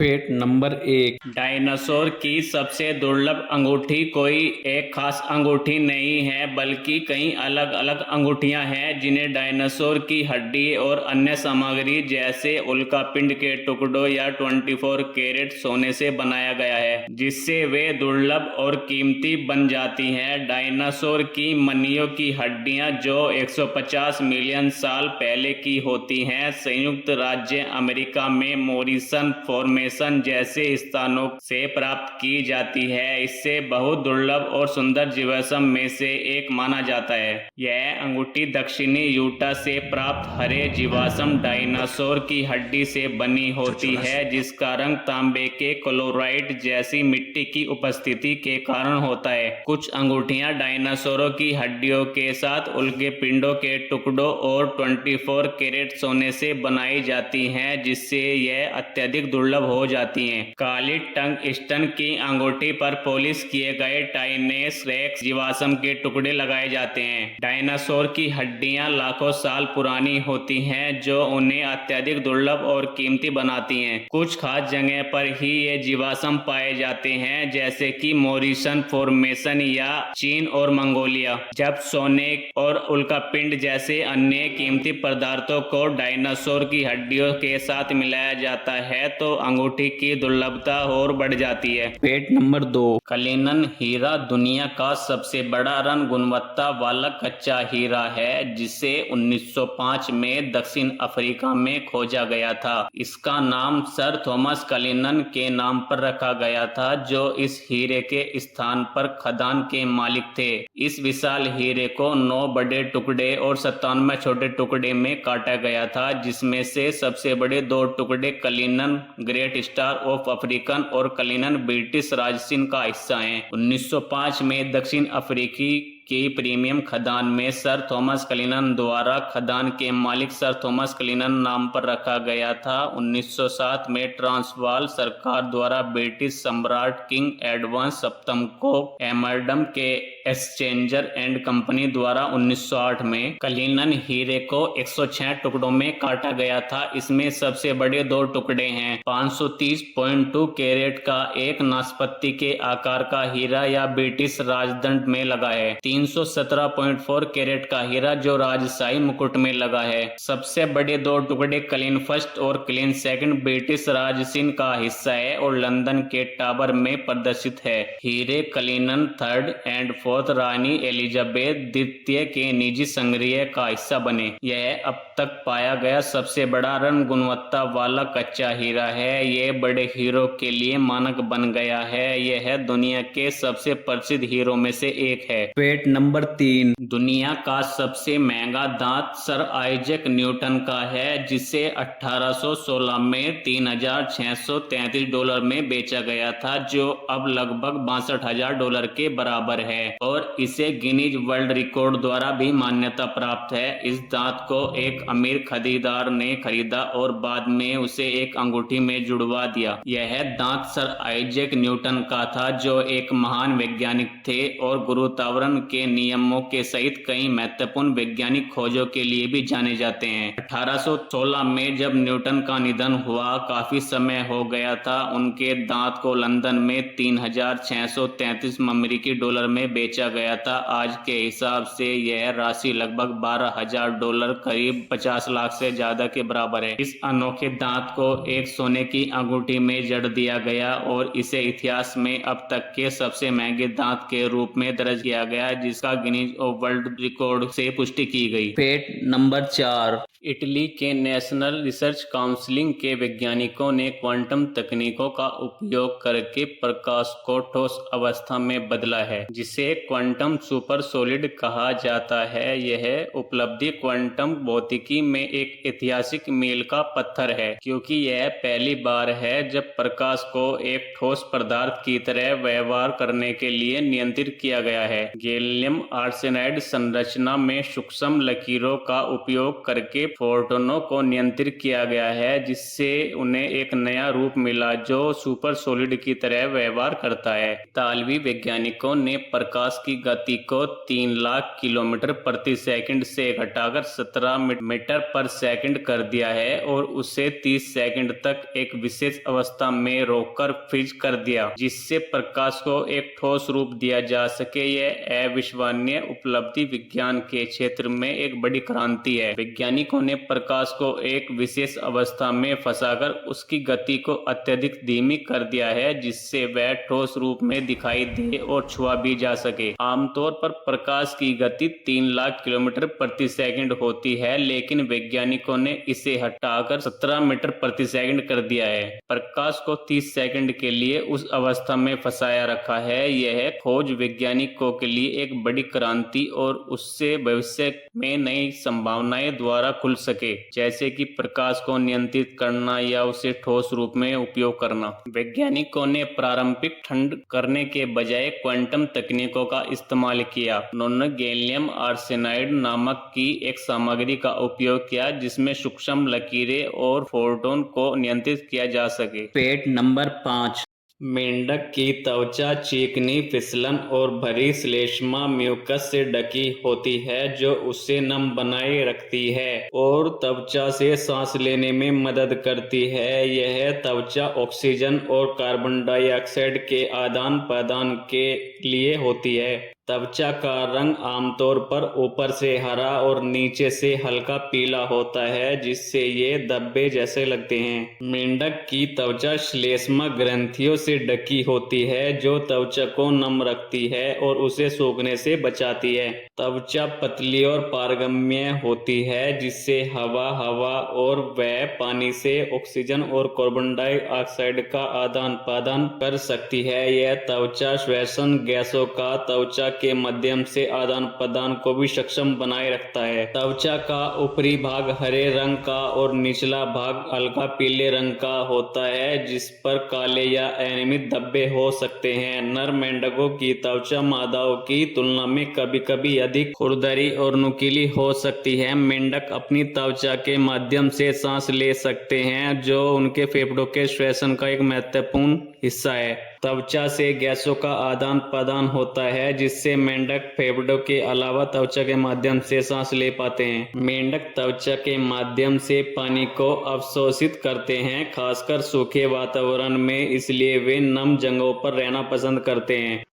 Fact number 1। Dinosaur की सबसे दुर्लभ अंगूठी कोई एक खास अंगूठी नहीं है, बल्कि कई अलग अलग अंगूठियां हैं जिन्हें डायनासोर की हड्डी और अन्य सामग्री जैसे उल्कापिंड के टुकड़ों या 24 कैरेट सोने से बनाया गया है, जिससे वे दुर्लभ और कीमती बन जाती हैं। डायनासोर की मनियों की हड्डियां, जो 150 मिलियन साल पहले की होती हैं, संयुक्त राज्य अमेरिका में मॉरिसन फॉर्मेशन जैसे स्थानों से प्राप्त की जाती है। इससे बहुत दुर्लभ और सुंदर जीवाश्म में से एक माना जाता है। यह अंगूठी दक्षिणी यूटा से प्राप्त हरे जीवाश्म डायनासोर की हड्डी से बनी होती है, जिसका रंग तांबे के क्लोराइड जैसी मिट्टी की उपस्थिति के कारण होता है। कुछ अंगूठियां डायनासोरों की हड्डियों के साथ उल्के पिंडों के टुकड़ों और 24 कैरेट सोने से बनाई जाती हैं, जिससे यह अत्यधिक दुर्लभ हो जाती हैं। काली टंगस्टन की अंगूठी पर पॉलिश किए गए टाइनेस रेक्स जीवाश्म के टुकड़े लगाए जाते हैं। डायनासोर की हड्डियां लाखों साल पुरानी होती हैं, जो उन्हें अत्यधिक दुर्लभ और कीमती बनाती हैं। कुछ खास जगह पर ही ये जीवाश्म पाए जाते हैं, जैसे कि मॉरिसन फॉर्मेशन या चीन और मंगोलिया। जब सोने और उल्कापिंड जैसे अन्य कीमती पदार्थों को डायनासोर की हड्डियों के साथ मिलाया जाता है, तो अंगूठी की दुर्लभता और बढ़ जाती है। Fact number 2। कलिनन हीरा दुनिया का सबसे बड़ा रन गुणवत्ता वाला कच्चा हीरा है, जिसे 1905 में दक्षिण अफ्रीका में खोजा गया था। इसका नाम सर थॉमस कलिनन के नाम पर रखा गया था, जो इस हीरे के स्थान पर खदान के मालिक थे। इस विशाल हीरे को 9 बड़े टुकड़े और 97 छोटे टुकड़े में काटा गया था, जिसमें से सबसे बड़े 2 टुकड़े Cullinan great star of African और कलिनन ब्रिटिश राजसिन का हिस्सा हैं। 1905 में दक्षिण अफ्रीकी की प्रीमियम खदान में सर थॉमस कलिनन द्वारा खदान के मालिक सर थॉमस कलिनन नाम पर रखा गया था। 1907 में ट्रांसवाल सरकार द्वारा ब्रिटिश सम्राट किंग एडवर्ड सप्तम को एमरडम के एक्सचेंजर एंड कंपनी द्वारा 1908 में कलिनन हीरे को 106 टुकड़ों में काटा गया था। इसमें सबसे बड़े 2 टुकड़े हैं। 530.2 कैरेट का एक नाशपाती के आकार का हीरा या ब्रिटिश राजदंड में लगा है। 317.4 कैरेट का हीरा जो राजशाही मुकुट में लगा है। सबसे बड़े 2 टुकड़े क्लीन फर्स्ट और क्लीन सेकंड ब्रिटिश राजसिन का हिस्सा है और लंदन के टावर में प्रदर्शित है। हीरे Cullinan third and fourth Rani Elizabeth द्वितीय के निजी संग्रह का हिस्सा बने। यह अब तक पाया गया सबसे बड़ा रन गुणवत्ता वाला कच्चा हीरा है। यह बड़े हीरो के लिए मानक बन गया है। यह दुनिया के सबसे प्रसिद्ध हीरो में से एक है। Fact number 3। दुनिया का सबसे महंगा दांत सर आइजैक न्यूटन का है, जिसे 1816 में $3,633 में बेचा गया था, जो अब लगभग $62,000 के बराबर है और इसे गिनीज वर्ल्ड रिकॉर्ड द्वारा भी मान्यता प्राप्त है। इस दांत को एक अमीर खरीदार ने खरीदा और बाद में उसे एक अंगूठी में जुड़वा दिया। यह दांत सर आइजैक न्यूटन का था, जो एक महान वैज्ञानिक थे और गुरुत्वाकर्षण के नियमों के सहित कई महत्वपूर्ण वैज्ञानिक खोजों के लिए भी जाने जाते हैं। 1816 में जब न्यूटन का निधन हुआ, काफी समय हो गया था, उनके दांत को लंदन में $3,633 अमेरिकी डॉलर में बेचा गया था। आज के हिसाब से यह राशि लगभग $12,000 करीब 50 लाख से ज्यादा के बराबर है। इस अनोखे दांत को एक सोने की अंगूठी में जड़ दिया गया और इसे इतिहास में अब तक के सबसे महंगे दांत के रूप में दर्ज किया गया, जिसका गिनीज वर्ल्ड रिकॉर्ड से पुष्टि की गई। Fact number 4। इटली के नेशनल रिसर्च काउंसिल के वैज्ञानिकों ने क्वांटम तकनीकों का उपयोग करके प्रकाश को ठोस अवस्था में बदला है, जिसे क्वांटम सुपर सॉलिड कहा जाता है। यह उपलब्धि क्वांटम भौतिकी में एक ऐतिहासिक मील का पत्थर है, क्योंकि यह पहली बार है जब प्रकाश को एक ठोस पदार्थ की तरह व्यवहार करने के लिए नियंत्रित किया गया है। गैलेक्सी गैलियम आर्सेनाइड संरचना में सूक्ष्म लकीरों का उपयोग करके फोटोनों को नियंत्रित किया गया है, जिससे उन्हें एक नया रूप मिला जो सुपर सॉलिड की तरह व्यवहार करता है। इतालवी वैज्ञानिकों ने प्रकाश की गति को 3 लाख किलोमीटर प्रति सेकंड से घटाकर 17 मीटर पर सेकंड कर दिया है और उसे 30 सेकंड तक एक विशेष अवस्था में रोककर फ्रीज कर दिया, जिससे प्रकाश को एक ठोस रूप दिया जा सके। यह अविश्वसनीय उपलब्धि विज्ञान के क्षेत्र में एक बड़ी क्रांति है। वैज्ञानिकों ने प्रकाश को एक विशेष अवस्था में फंसाकर उसकी गति को अत्यधिक धीमी कर दिया है, जिससे वह ठोस रूप में दिखाई दे और छुआ भी जा सके। आमतौर पर प्रकाश की गति 3 लाख किलोमीटर प्रति सेकंड होती है, लेकिन वैज्ञानिकों ने इसे हटाकर 17 मीटर प्रति सेकंड कर दिया है। प्रकाश को 30 सेकंड के लिए उस अवस्था में फंसाया रखा है। यह खोज वैज्ञानिकों के लिए एक बड़ी क्रांति और उससे भविष्य में नई संभावनाएं द्वारा खुल सके, जैसे कि प्रकाश को नियंत्रित करना या उसे ठोस रूप में उपयोग करना। वैज्ञानिकों ने पारंपरिक ठंड करने के बजाय क्वांटम तकनीकों का इस्तेमाल किया। उन्होंने गैलियम आर्सेनाइड नामक की एक सामग्री का उपयोग किया जिसमें सूक्ष्म लकीरें और फोटोन को नियंत्रित किया जा सके। Fact number 5। मेंढक की त्वचा चिकनी, फिसलन और भरी श्लेष्मा म्यूकस से ढकी होती है जो उसे नम बनाए रखती है और त्वचा से सांस लेने में मदद करती है। यह त्वचा ऑक्सीजन और कार्बन डाइऑक्साइड के आदान प्रदान के लिए होती है। त्वचा का रंग आमतौर पर ऊपर से हरा और नीचे से हल्का पीला होता है, जिससे ये धब्बे जैसे लगते हैं। मेंढक की त्वचा श्लेष्मा ग्रंथियों से ढकी होती है जो त्वचा को नम रखती है और उसे सूखने से बचाती है। त्वचा पतली और पारगम्य होती है, जिससे हवा और वह पानी से ऑक्सीजन और कार्बन डाइऑक्साइड का आदान प्रदान कर सकती है। यह त्वचा श्वसन गैसों का त्वचा के माध्यम से आदान प्रदान को भी सक्षम बनाए रखता है। त्वचा का ऊपरी भाग हरे रंग का और निचला भाग हल्का पीले रंग का होता है, जिस पर काले या अनियमित धब्बे हो सकते हैं। नर मेंढकों की त्वचा मादाओं की तुलना में कभी-कभी अधिक खुरदरी और नुकीली हो सकती है। मेंढक अपनी त्वचा के माध्यम से सांस ले सकते हैं, जो उनके फेफड़ों के श्वसन का एक महत्वपूर्ण हिस्सा है। त्वचा से गैसों का आदान प्रदान होता है, जिससे मेंढक फेफड़ों के अलावा त्वचा के माध्यम से सांस ले पाते हैं। मेंढक त्वचा के माध्यम से पानी को अवशोषित करते हैं, खासकर सूखे वातावरण में, इसलिए वे नम जगहों पर रहना पसंद करते हैं।